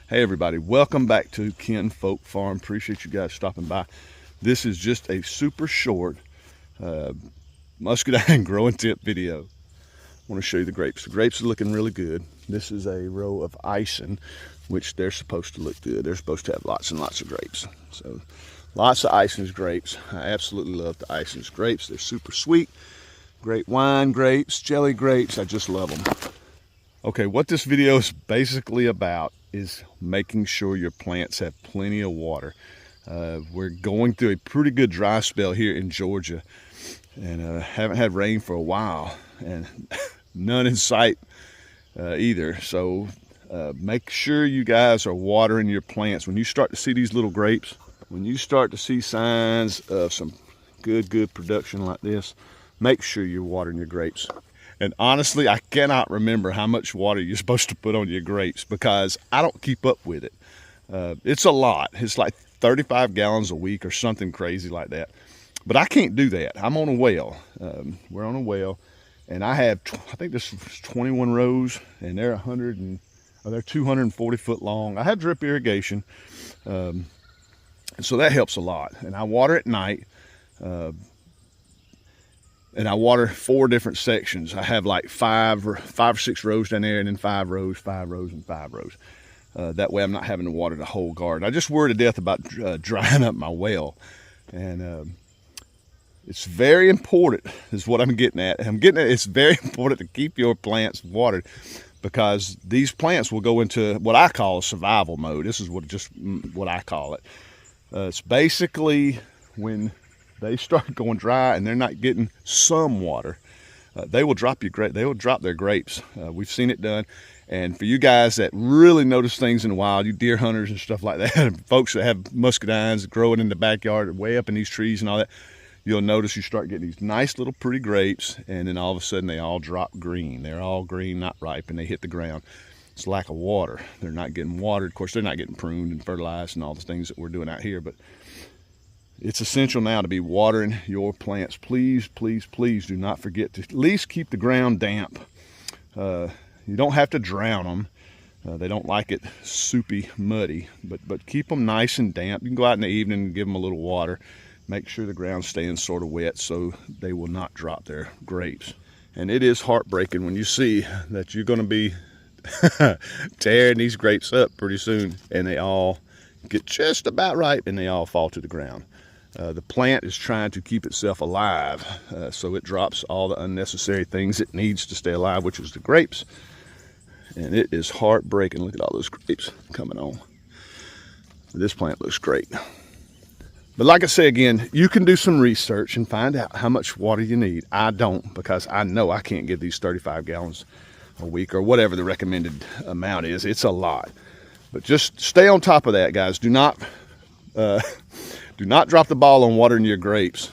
Hey everybody, welcome back to Ken Folk Farm. Appreciate you guys stopping by. This is just a super short muscadine growing tip video. I want to show you the grapes. The grapes are looking really good. This is a row of icing, which they're supposed to look good. They're supposed to have lots and lots of grapes. So lots of Ison's grapes. I absolutely love the Ison's grapes. They're super sweet. Great wine grapes, jelly grapes. I just love them. Okay, what this video is basically about is making sure your plants have plenty of water. We're going through a pretty good dry spell here in Georgia, and haven't had rain for a while, and none in sight either. So make sure you guys are watering your plants. When you start to see these little grapes, when you start to see signs of some good production like this, make sure you're watering your grapes. And honestly, I cannot remember how much water you're supposed to put on your grapes because I don't keep up with it. It's a lot. It's like 35 gallons a week or something crazy like that. But I can't do that. I'm on a well. We're on a well, and I have, I think this is 21 rows, and they're 240 foot long. I have drip irrigation, and so that helps a lot. And I water at night. And I water 4 different sections. I have like five or 6 rows down there, and then 5 rows, 5 rows, and 5 rows. That way I'm not having to water the whole garden. I just worry to death about drying up my well. And it's very important, is what I'm getting at. It's very important to keep your plants watered, because these plants will go into what I call survival mode. This is what I call it. It's basically when they start going dry and they're not getting some water, they will drop their grapes. We've seen it done. And for you guys that really notice things in the wild, you deer hunters and stuff like that, and folks that have muscadines growing in the backyard way up in these trees and all that, you'll notice you start getting these nice little pretty grapes, and then all of a sudden they all drop green. They're all green, not ripe, and they hit the ground. It's lack of water. They're not getting watered. Of course, they're not getting pruned and fertilized and all the things that we're doing out here, but it's essential now to be watering your plants. Please, please, please do not forget to at least keep the ground damp. You don't have to drown them. They don't like it soupy, muddy, but keep them nice and damp. You can go out in the evening and give them a little water. Make sure the ground's staying sort of wet so they will not drop their grapes. And it is heartbreaking when you see that you're going to be tearing these grapes up pretty soon, and they all get just about ripe and they all fall to the ground. The plant is trying to keep itself alive, so it drops all the unnecessary things it needs to stay alive, which is the grapes. And it is heartbreaking. Look at all those grapes coming on. This plant looks great. But like I say again, you can do some research and find out how much water you need. I don't, because I know I can't give these 35 gallons a week or whatever the recommended amount is. It's a lot. But just stay on top of that, guys. Do not drop the ball on watering your grapes.